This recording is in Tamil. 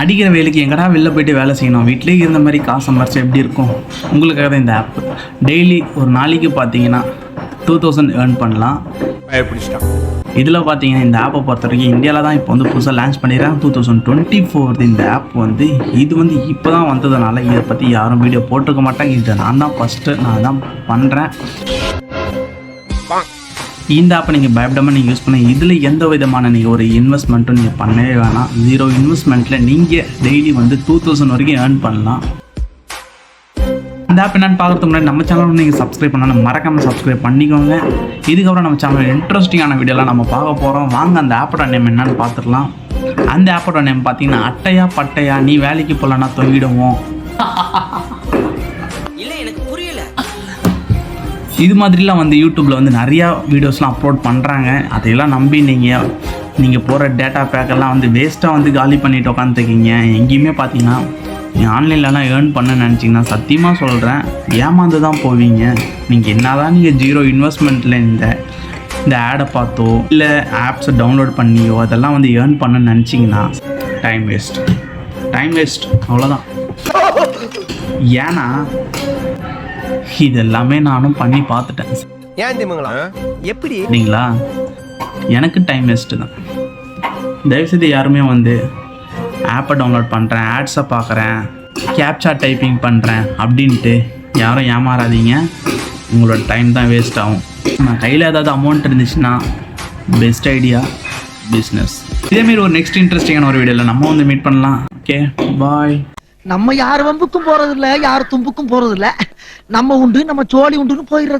அடிக்கிற வேலைக்கு எங்கடா வெளில போயிட்டு வேலை செய்யணும், வீட்டிலேயே இருந்த மாதிரி காசு சம்பாரிச்சா எப்படி இருக்கும்? உங்களுக்காக தான் இந்த ஆப். டெய்லி ஒரு நாளைக்கு பார்த்தீங்கன்னா 2000 ஏர்ன் பண்ணலாம். இதில் பார்த்தீங்கன்னா இந்த ஆப்பை பொறுத்த வரைக்கும் இந்தியாவில் தான் இப்போ வந்து புதுசாக லான்ச் பண்ணிடுறாங்க. 2024 இந்த ஆப் வந்து இப்போ தான் வந்ததுனால இதை பற்றி யாரும் வீடியோ போட்டிருக்க மாட்டாங்க. இதை நான் தான் பண்ணுறேன். இந்த ஆப்பை நீங்கள் பயப்படாமல் நீங்கள் யூஸ் பண்ணி இதில் எந்த விதமான நீங்கள் ஒரு இன்வெஸ்ட்மெண்ட்டும் நீங்கள் பண்ணவே வேணாம். 0 இன்வெஸ்ட்மெண்ட்டில் நீங்கள் டெய்லி வந்து 2000 வரைக்கும் ஏர்ன் பண்ணலாம். அந்த ஆப் என்னென்னு பார்க்குறதுக்கு முன்னாடி நம்ம சேனல் நீங்கள் சப்ஸ்கிரைப் பண்ணணும், மறக்காமல் சப்ஸ்கிரைப் பண்ணிக்கோங்க. இதுக்கப்புறம் நம்ம சேனல் இன்ட்ரெஸ்டிங்கான வீடியோலாம் நம்ம பார்க்க போகிறோம். வாங்க அந்த ஆப்போட நேம் என்னென்னு பார்த்துக்கலாம். அந்த ஆப்போட நேம் பார்த்தீங்கன்னா அட்டையா பட்டையா நீ வேலைக்கு போகலன்னா தொங்கிடுவோம். இது மாதிரிலாம் வந்து யூடியூப்பில் வந்து நிறையா வீடியோஸ்லாம் அப்லோட் பண்ணுறாங்க. அதையெல்லாம் நம்பி நீங்கள் போகிற டேட்டா பேக்கெல்லாம் வந்து வேஸ்ட்டாக வந்து காலி பண்ணிட்டு உட்காந்துருக்கீங்க. எங்கேயுமே பார்த்தீங்கன்னா நீங்கள் ஆன்லைன்லலாம் ஏர்ன் பண்ண நினச்சிங்கன்னா சத்தியமாக சொல்கிறேன் ஏமாந்து தான் போவீங்க. நீங்கள் என்ன தான் நீங்கள் 0 இன்வெஸ்ட்மெண்ட்டில் இந்த ஆடை பார்த்தோ இல்லை ஆப்ஸை டவுன்லோட் பண்ணியோ அதெல்லாம் வந்து ஏர்ன் பண்ண நினச்சிங்கன்னா டைம் வேஸ்ட் அவ்வளோதான். ஏன்னா இதெல்லாமே நானும் பண்ணி பார்த்துட்டேன். ஏன் தெரியுங்களா எப்படி இல்லைங்களா? எனக்கு டைம் வேஸ்ட்டு தான். தயவுசெய்து யாருமே வந்து ஆப்பை டவுன்லோட் பண்ணுறேன், ஆட்ஸை பார்க்குறேன், கேப்சா டைப்பிங் பண்ணுறேன் அப்படின்ட்டு யாரும் ஏமாறாதீங்க. உங்களோட டைம் தான் வேஸ்ட் ஆகும். நான் கையில் ஏதாவது அமௌண்ட் இருந்துச்சுன்னா பெஸ்ட் ஐடியா பிஸ்னஸ். இதேமாரி ஒரு நெக்ஸ்ட் இன்ட்ரெஸ்டிங்கான ஒரு வீடியோவில் நம்ம வந்து மீட் பண்ணலாம். ஓகே, பாய். நம்ம யார் வம்புக்கும் போறது இல்ல, யார் தும்புக்கும் போறது இல்ல. நம்ம உண்டு, நம்ம சோழி உண்டுன்னு போயிடுறது.